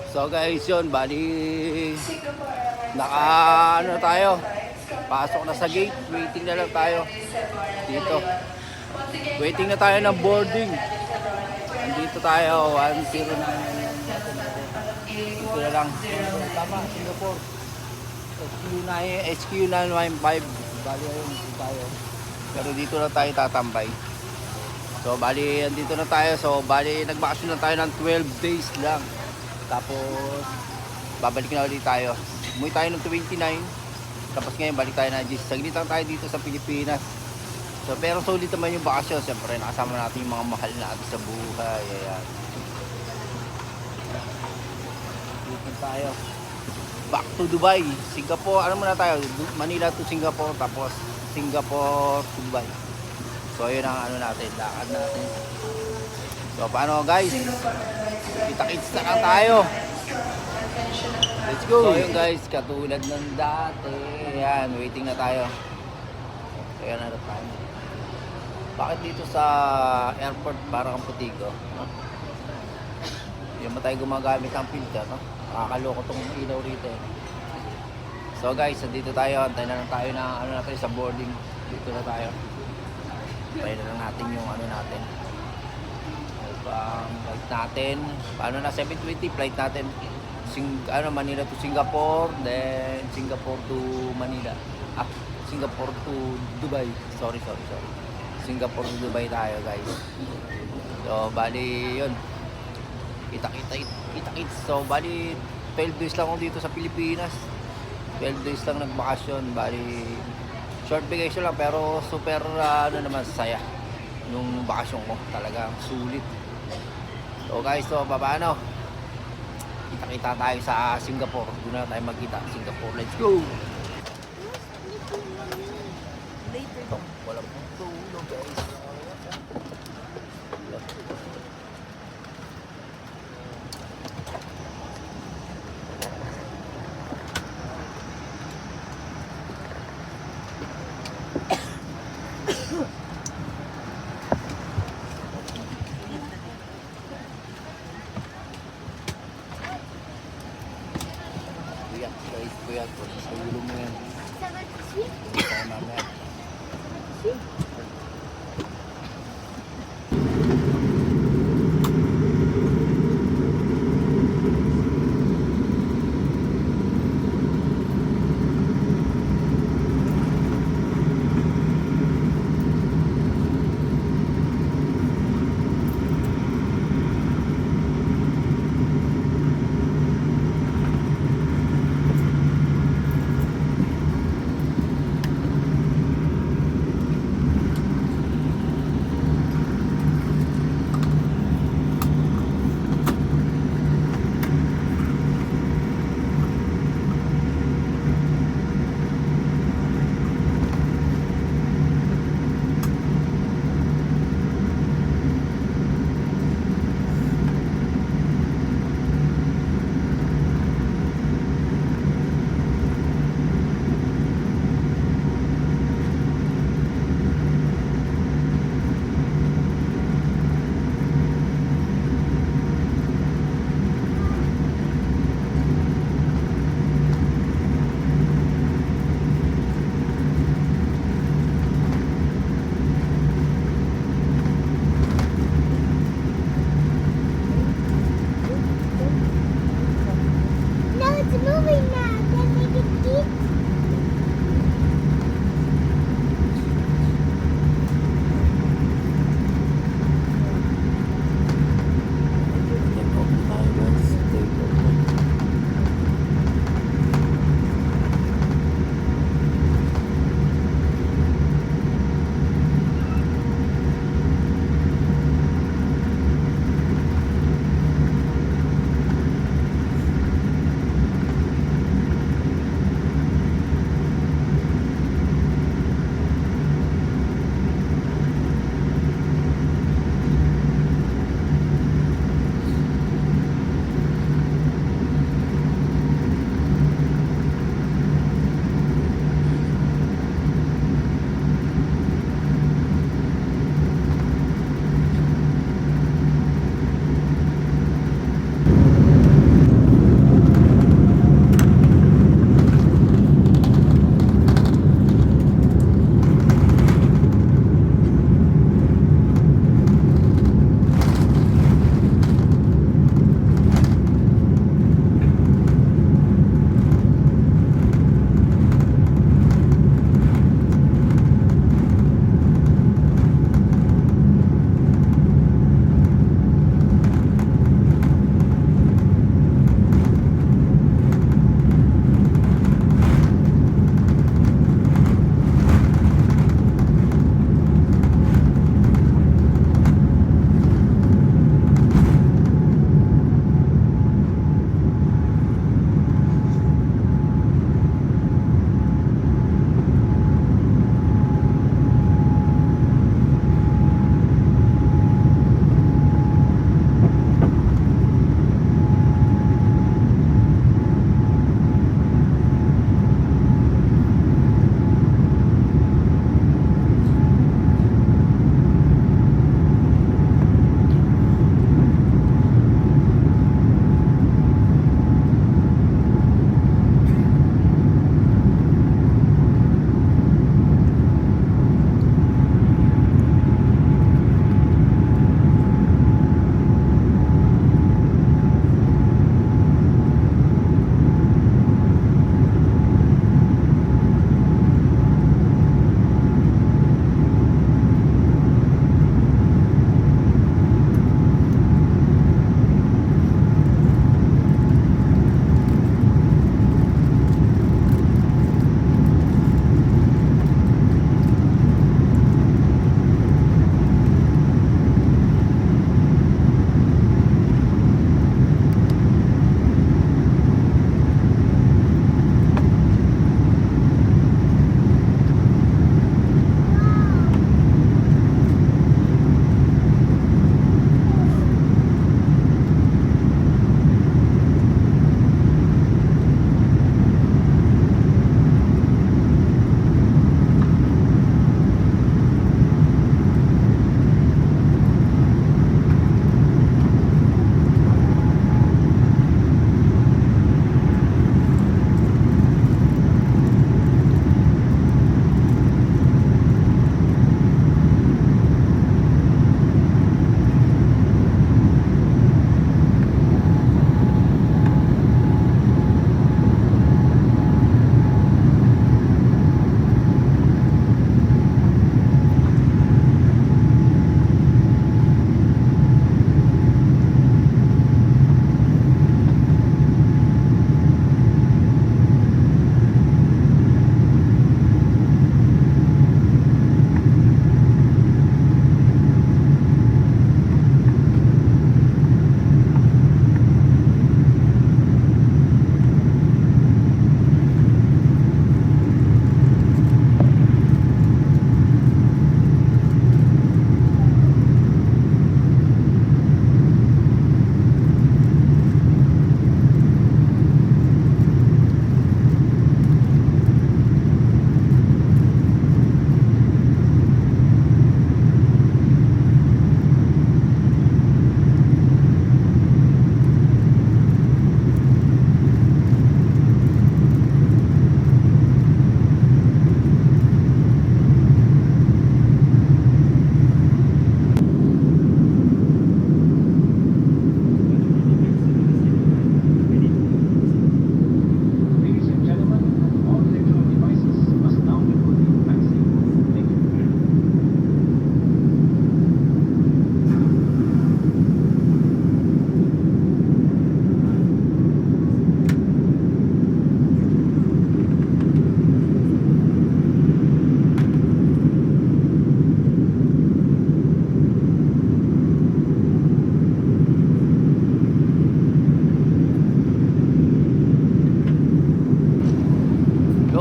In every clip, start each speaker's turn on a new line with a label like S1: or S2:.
S1: So guys, yun, bali naka ano na tayo, pasok na sa gate, waiting na lang tayo dito, waiting na tayo ng boarding. Andito tayo, 1-0 na dito na lang. Tama, Singapore SQ915, bali ayun dito tayo, pero dito na tayo tatambay. So bali andito na tayo, so bali nagbakasyon na tayo ng 12 days lang. Tapos babalik na ulit tayo. Umuwi tayo ng 29. Tapos ngayon balik tayo na 10. Saglit lang tayo dito sa Pilipinas. So pero sulit naman yung bakasyon. Siyempre nakasama natin yung mga mahal natin sa buhay. Ayan. Dito tayo. Back to Dubai, Singapore. Ano muna tayo? Manila to Singapore. Tapos Singapore to Dubai. So ayun ang ano natin. Lakad natin. So paano guys? Kita-kits na lang tayo. Let's go. So yun guys, katulad ng dati. Ayan, waiting na tayo. Ayan na tayo. Bakit dito sa airport parang ang putigo? Hindi mo tayo gumagamit ng filter, no? Nakakaloko tong ilaw rito. So guys, dito tayo. Antayin na lang tayo na ano natin sa boarding. Dito na tayo. Antayin na lang natin yung ano natin. Flight natin. Paano na 7:20 flight natin. Manila to Singapore, then Singapore to Manila. Singapore to Dubai. Sorry. Singapore to Dubai tayo, guys. So, bali 'yun. Kita-kits. So, bali 12 days lang ako dito sa Pilipinas. 12 days lang nagbakasyon. Bali short vacation lang pero super naman saya. Nung bakasyon ko, talagang sulit. So guys, so paano? Kita-kita tayo sa Singapore. Doon na tayo magkita. Singapore, let's go! Later. Walang tulog guys. Kuya, sa ulo mo yan. Hindi tayo mamaya.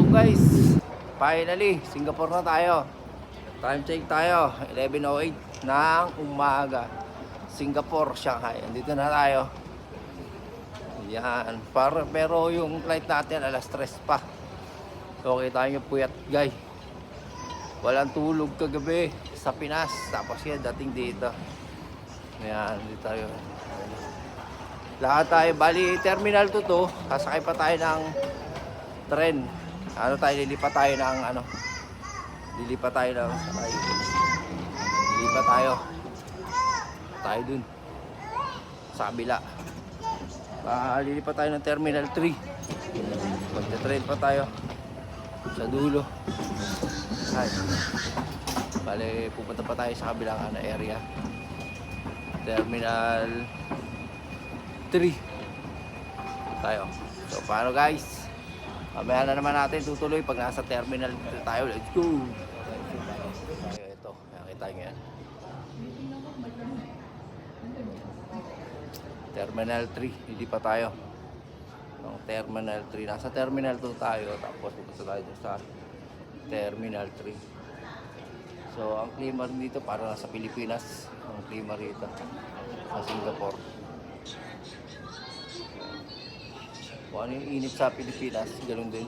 S1: guys, finally, Singapore na tayo. Time check tayo, 11:08 ng umaga. Singapore, Shanghai. Andito na tayo. Yan, pero yung flight natin alas 3 pa. So kita nyo puyat guys. Walang tulog kagabi sa Pinas. Tapos yan, dating dito. Yan, dito tayo. Lahat tayo, bali terminal 2 to. Kasakay pa tayo ng tren. Lilipat tayo ng lilipat tayo ng sakay. Lilipat tayo dun sa kabila. Lilipat tayo ng terminal 3. Magte-train pa tayo sa dulo. Ay, bali pupunta pa tayo sa kabilang area. Terminal 3 tayo. So paano guys? Mamaya na naman natin tutuloy pag nasa terminal tayo. Let's go! Ito, nakita nyo yan. Terminal 3, hindi pa tayo. Terminal 3, nasa terminal 2 tayo. Tapos pupunta tayo sa terminal 3. So ang klima dito para nasa Pilipinas. Ang klima rito sa Singapore. Kung ano yung init sa Pilipinas, ganoon din.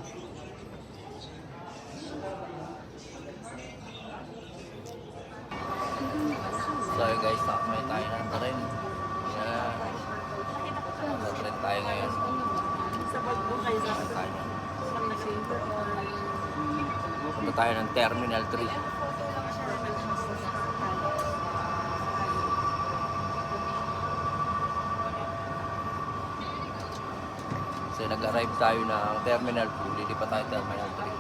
S1: So guys, takmay tayo ng tren. Yan. Nasa-tren tayo ngayon. Punta tayo ng Terminal 3. Kasi nag-arrive tayo ng Terminal 2, lilipat tayo Terminal 3.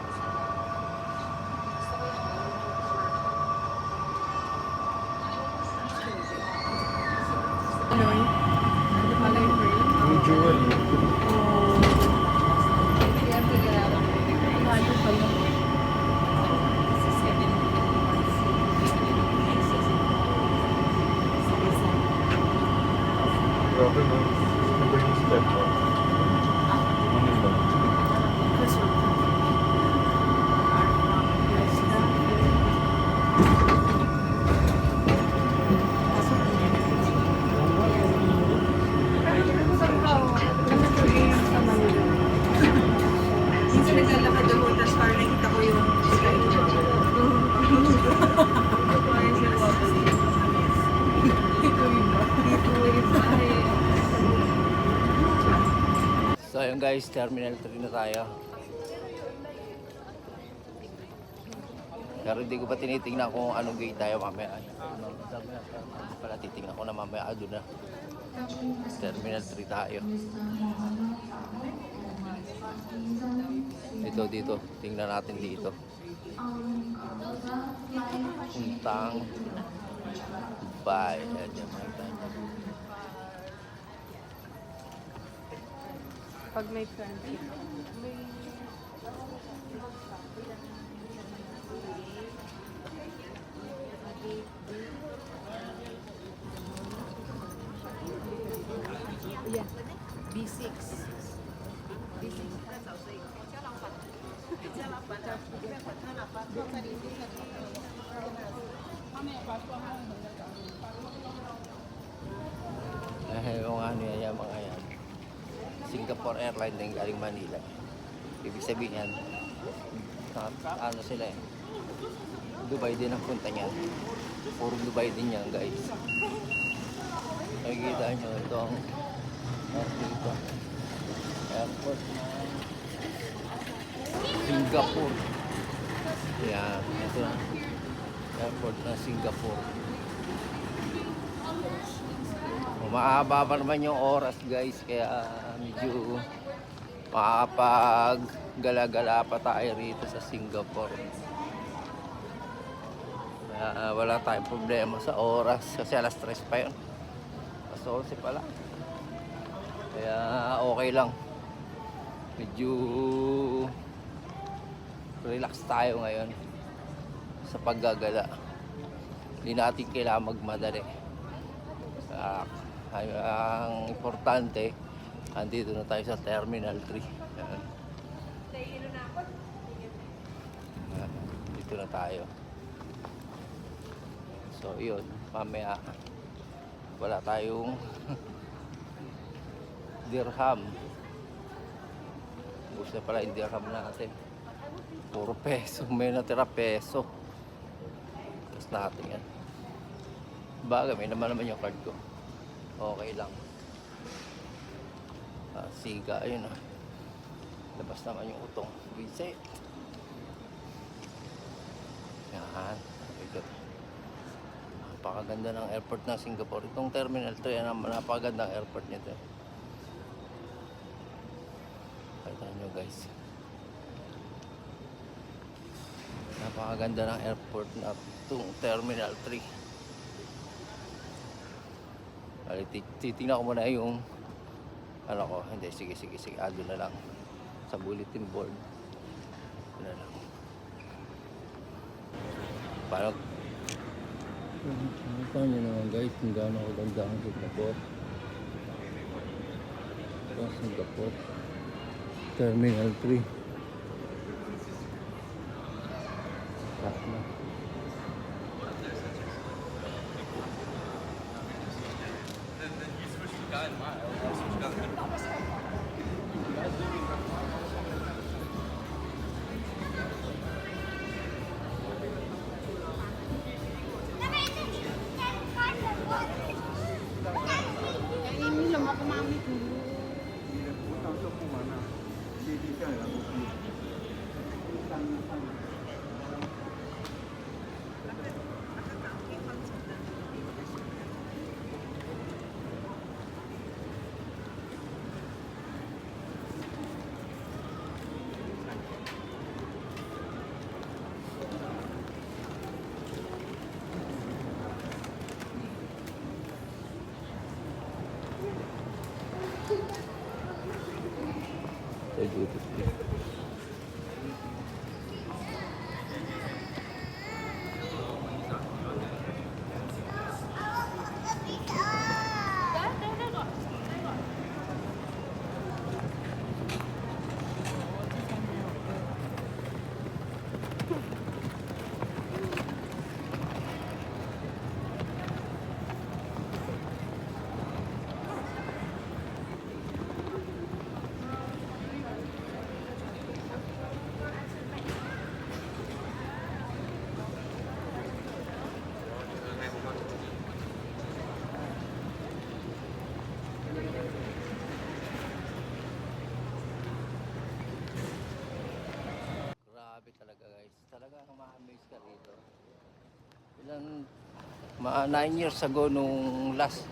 S1: So ayun guys, Terminal 3 na tayo. Pero hindi ko pa tinitingnan kung anong gate tayo mamaya. Pala titingnan ko na mamaya doon na. Terminal 3 tayo. Dito. Tingnan natin dito. Puntang Dubai.
S2: Pag may friend. Yeah. B6.
S1: Yung ano yan, mga yan. Singapore Airlines din galing Manila. Ibig sabihin yan, ano sila eh. Dubai din ang punta niyan. Puro Dubai din yan guys. Nakikita nyo ito ang airport na Singapore. Yan, ito na. Airport na Singapore. Mahaba pa naman yung oras guys, kaya medyo makakapag-gala-gala pa tayo rito sa Singapore. Wala tayong problema sa oras kasi alas 3 pa yun. Alas 11 pala. Kaya okay lang. Medyo relax tayo ngayon sa paggagala. Hindi natin kailangan magmadali. Ang importante, andito na tayo sa Terminal 3. Yan. Dito na tayo. So yun, mamaya wala tayong dirham. Ubus na pala yung dirham natin. Puro peso, may natira peso. Tapos natin yan. Bagay, may naman yung card ko. Okay lang. Siga, ayun ah. Labas naman yung utong. Visit. Yan. Ito. Napakaganda ng airport ng Singapore. Itong Terminal 3, napakaganda ang airport nito. Kita nyo guys. Napakaganda ng airport na itong Terminal 3. Titingnan ko muna yung ano ko. Hindi, sige. Ado na lang. Sa bulletin board. Ado na lang. Parang nakita nyo naman guys kung gaano kaganda ang Singapore. Ito ang Singapore Terminal 3. Lahat na.
S2: Ini lo mau ke mami dulu.
S1: Sa duty free. Grabe talaga guys. Talaga ma-amaze ka rito. Ilan 9 years ago nung last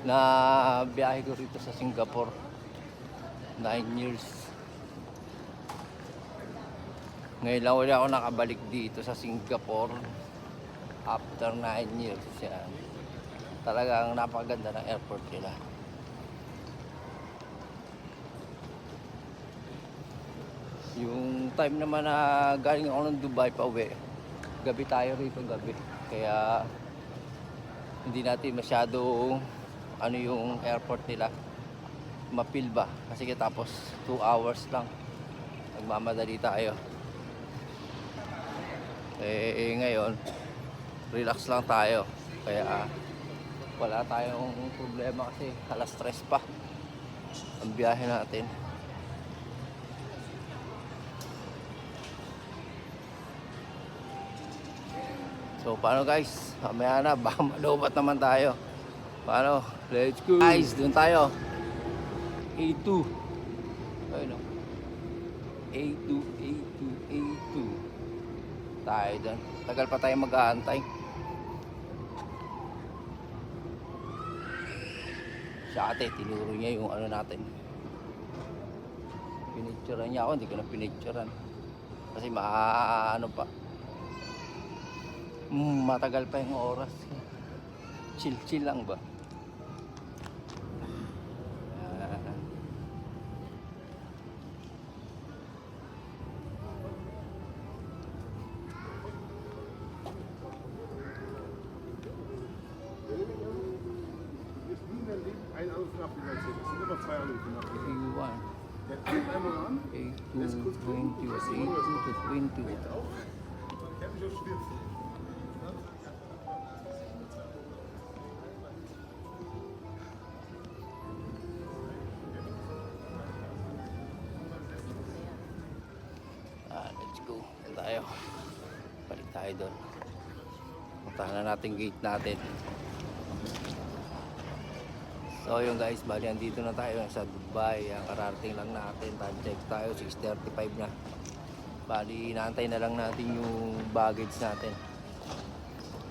S1: na biyahe ko rito sa Singapore. 9 years. Ngayon lang ulit ako nakabalik dito sa Singapore after 9 years. Yan. Talagang napakaganda ng airport nila. Yung time naman na galing ako ng Dubai pa uwi, gabi tayo rito gabi. Kaya hindi natin masyado ano yung airport nila mapil ba. Kasi tapos 2 hours lang. Nagmamadali tayo. Ngayon, relax lang tayo. Kaya wala tayong problema kasi alas 3 pa ang biyahe natin. So paano guys? Mamaya na, baka malubat naman tayo. Paano? Let's go! Guys, doon tayo. A2. Ayun o. A2, A2, A2. Tayo doon. Tagal pa tayo mag-aantay. Siya ate, tinuro niya yung ano natin. Pinicturean niya ako, hindi ko na pinicturean. Kasi ano pa. Matagal pa yung oras. Chill lang ba?
S3: Ein Anruf abgesetzt. Es sind immer 2 Anrufe nachgesetzt.
S1: A1.
S3: Der kommt einmal an.
S1: A2, 20, A2 to 20. Let's go. Yan tayo. Balik tayo doon. Puntahan na natin gate natin. So yun guys, bali andito na tayo sa Dubai. Ang kararating lang natin. Time check tayo, 6:35 na. Bali, inaantay na lang natin yung baggage natin.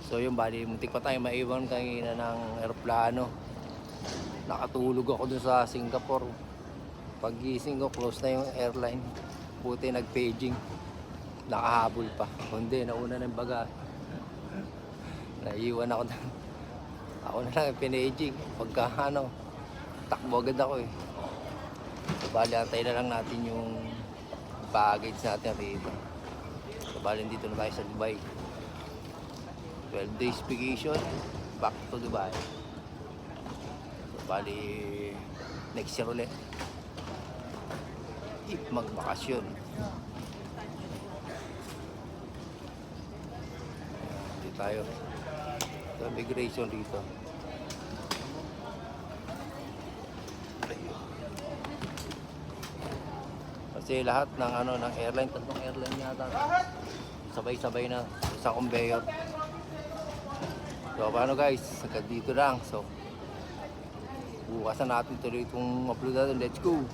S1: So yun, bali, muntik pa tayo maiwan kanina ng aeroplano. Nakatulog ako dun sa Singapore. Paggising ko, close na yung airline. Buti nag-paging. Nakahabol pa. Hindi, nauna ng baga. Naiiwan ako na. Ako na lang pinaging. Pagka ano, takbo agad ako eh. So, bali, antay na lang natin yung baggage natin rito. So, bali, dito na tayo sa Dubai. 12 days vacation. Back to Dubai. So, bali, next year ulit. If magbakasyon. Dito tayo. So, immigration dito. Kasi lahat ng ano ng airline, tatlong airline yata. Sabay-sabay na sa conveyor. So paano guys? Hanggang dito lang. So bukas na natin tuloy itong upload natin. Let's go!